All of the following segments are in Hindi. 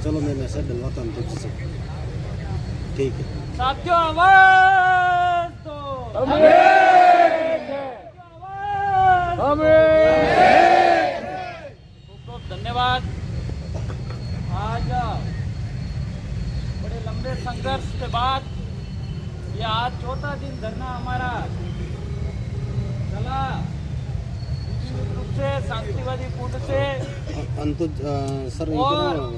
चलो मैं मैसेज डलवाता हूँ तुझसे। ठीक है साथियों, आवाज दो। खूब धन्यवाद। आज बड़े लंबे संघर्ष के बाद ये आज चौथा दिन धरना हमारा चला। निश्चित रूप से शांतिवादी कूट से अंतु सर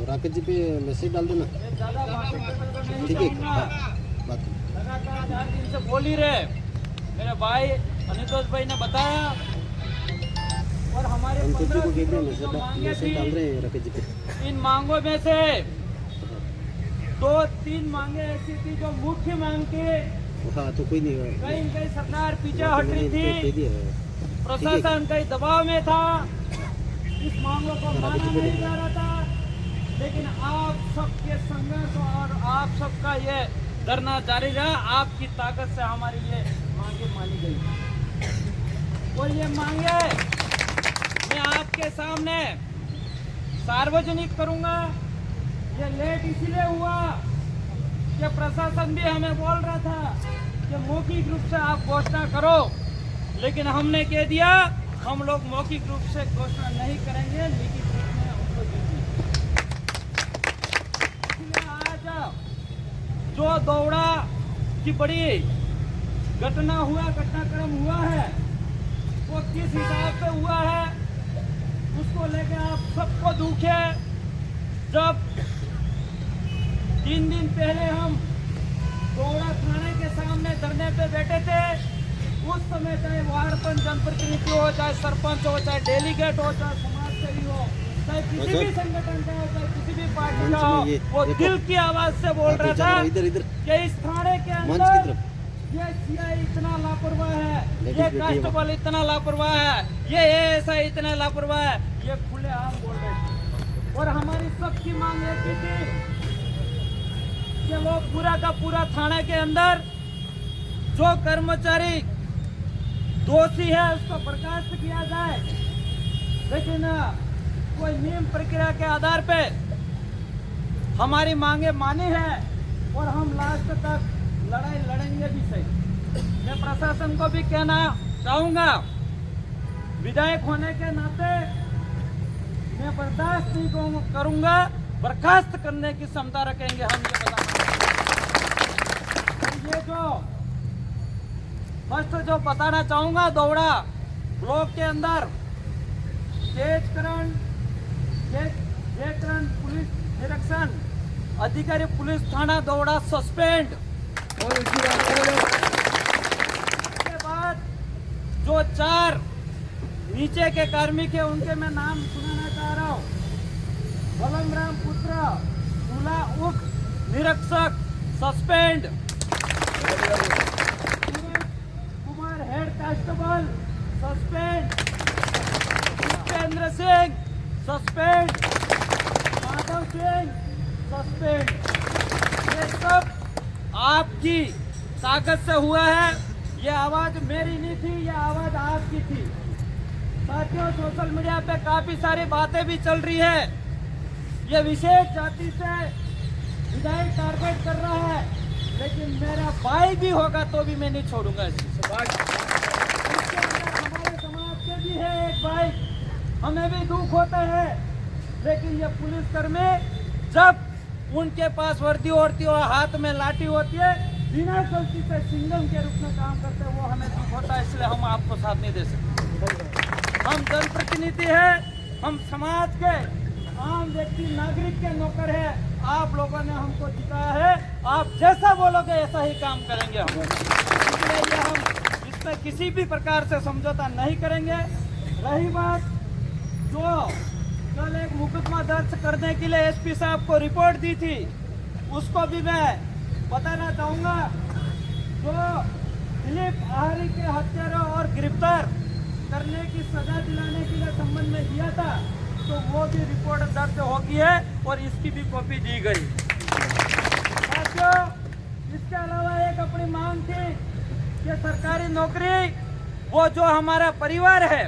राकेश जी पे मैसेज डाल देना। ये ज्यादा भाषण नहीं ठीक है चाहूंगा। बात लगातार 4 दिन से बोल ही रहे मेरे भाई अनितोष भाई ने बताया। और हमारे अंतु जी को 15 कह दिया जो मांगे मैसेज डाल रहे हैं राकेश जी पे। इन मांगों में से 2-3 मांगे ऐसी थी जो मुख्य मांग थी। हाँ तो कोई नहीं कहीं सरकार पीछे हट रही कह थी, दिया है। प्रशासन कई दबाव में था, इस मांगों को माना नहीं जा रहा था। लेकिन आप सबके संघर्ष और आप सबका ये धरना जारी रहा। आपकी ताकत से हमारी ये मांगे मानी गई। और ये मांगे मैं आपके सामने सार्वजनिक करूंगा। ये लेट इसलिए हुआ कि प्रशासन भी हमें बोल रहा था कि मौखिक रूप से आप घोषणा करो, लेकिन हमने कह दिया हम लोग मौखिक रूप से घोषणा नहीं करेंगे, लिखित रूप में हमको दीजिए। इसलिए आज जो दौड़ा की बड़ी घटनाक्रम हुआ है, वो किस हिसाब से हुआ है उसको लेके आप सबको दुख है। जब 3 दिन पहले हम दौड़ा थाने के सामने धरने पे बैठे थे, उस समय चाहे वाहरपन जनप्रतिनिधि हो, चाहे सरपंच हो, चाहे डेलीगेट हो, चाहे समाजसेवी हो, चाहे किसी भी संगठन का हो, चाहे किसी भी पार्टी का हो, वो दिल की आवाज से बोल रहा था कि इस थाने के अंदर ये सीआई इतना लापरवाह है, ये कांस्टेबल इतना लापरवाह है, ये एएसआई इतना लापरवाह है। ये खुले आम बोल रहे थे। और हमारी सबकी मांग एक ही थी कि वो पूरा का पूरा थाने के अंदर जो कर्मचारी दोषी है उसको बर्खास्त किया जाए। लेकिन कोई नियम प्रक्रिया के आधार पे हमारी मांगे मानी है और हम लास्ट तक लड़ाई लड़ेंगे भी सही। मैं प्रशासन को भी कहना चाहूंगा, विधायक होने के नाते मैं बर्दाश्त नहीं करूंगा, बर्खास्त करने की क्षमता रखेंगे हम। ये जो फर्स्ट जो बताना चाहूंगा, दौड़ा ब्लॉक के अंदर जेकरण पुलिस निरीक्षण अधिकारी पुलिस थाना दौड़ा सस्पेंड। और उसके बाद जो 4 नीचे के कार्मिक है उनके मैं नाम सुनाना चाह रहा हूँ। बलमराम पुत्र तुला उप निरीक्षक suspend, Kumar head constable suspend, Bhupendra Singh suspend, Madhav Singh suspend. ये सब आपकी ताकत से हुआ है। ये आवाज मेरी नहीं थी, ये आवाज आपकी थी। साथियों, सोशल मीडिया पे काफी सारी बातें भी चल रही है। ये विशेष जाति से विधायक टारगेट कर रहा है, लेकिन मेरा भाई भी होगा तो भी मैं नहीं छोड़ूंगा इस चीज से। हमारे समाज के भी है एक भाई, हमें भी दुख होता है। लेकिन ये पुलिसकर्मी जब उनके पास वर्दी होती है और हाथ में लाठी होती है, बिना गलती से सिंगम के रूप में काम करते हैं, वो हमें दुख होता है। इसलिए हम आपको साथ नहीं दे सकते। हम जनप्रतिनिधि हैं, हम समाज के आम व्यक्ति नागरिक के नौकर है। आप लोगों ने हमको जिताया है, आप जैसा बोलोगे ऐसा ही काम करेंगे हम। इसलिए हम इसमें किसी भी प्रकार से समझौता नहीं करेंगे। रही बात जो कल एक मुकदमा दर्ज करने के लिए एसपी साहब को रिपोर्ट दी थी, उसको भी मैं बताना चाहूंगा। जो दिलीप आहारी के हत्यारों और गिरफ्तार करने की सजा दिलाने के लिए संबंध में दिया था, तो वो भी रिपोर्ट दर्ज हो गई है और इसकी भी कॉपी दी गई। साथियों, इसके अलावा एक अपनी मांग थी कि सरकारी नौकरी, वो जो हमारा परिवार है,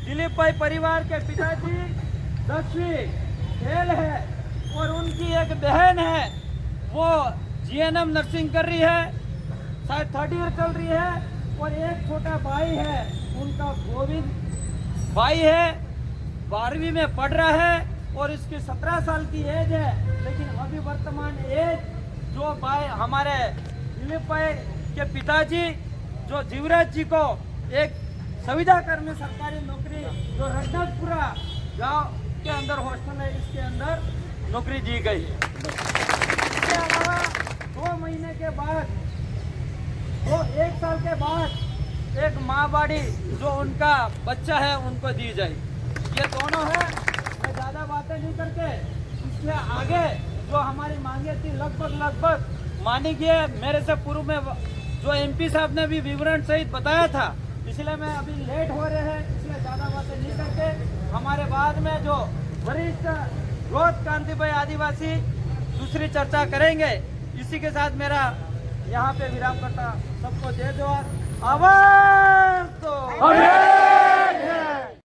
दिलीप भाई परिवार के पिताजी 10वीं फेल है और उनकी एक बहन है वो GNM नर्सिंग कर रही है, शायद 3rd ईयर चल रही है, और एक छोटा भाई है उनका गोविंद भाई है, 12वीं में पढ़ रहा है और इसकी 17 साल की एज है। लेकिन अभी वर्तमान एज जो भाई हमारे दिलीप भाई के पिताजी जो जीवराज जी को एक संविदा कर्मी सरकारी नौकरी जो रघुनाथपुरा गांव के अंदर हॉस्टल है, इसके अंदर नौकरी दी गई है। इसके अलावा 2 महीने के बाद, 1 साल के बाद एक माँबाड़ी जो उनका बच्चा है उनको दी जाएगी। ये दोनों है। मैं ज़्यादा बातें नहीं करके इसके आगे जो हमारी मांगे थी लगभग मानी गई। मेरे से पूर्व में जो MP साहब ने भी विवरण सहित बताया था, इसलिए मैं अभी लेट हो रहे हैं, इसलिए ज़्यादा बातें नहीं करके हमारे बाद में जो वरिष्ठ रोज कांति भाई आदिवासी दूसरी चर्चा करेंगे। इसी के साथ मेरा यहाँ पे विराम करता, सबको जय जोहार, आवाज।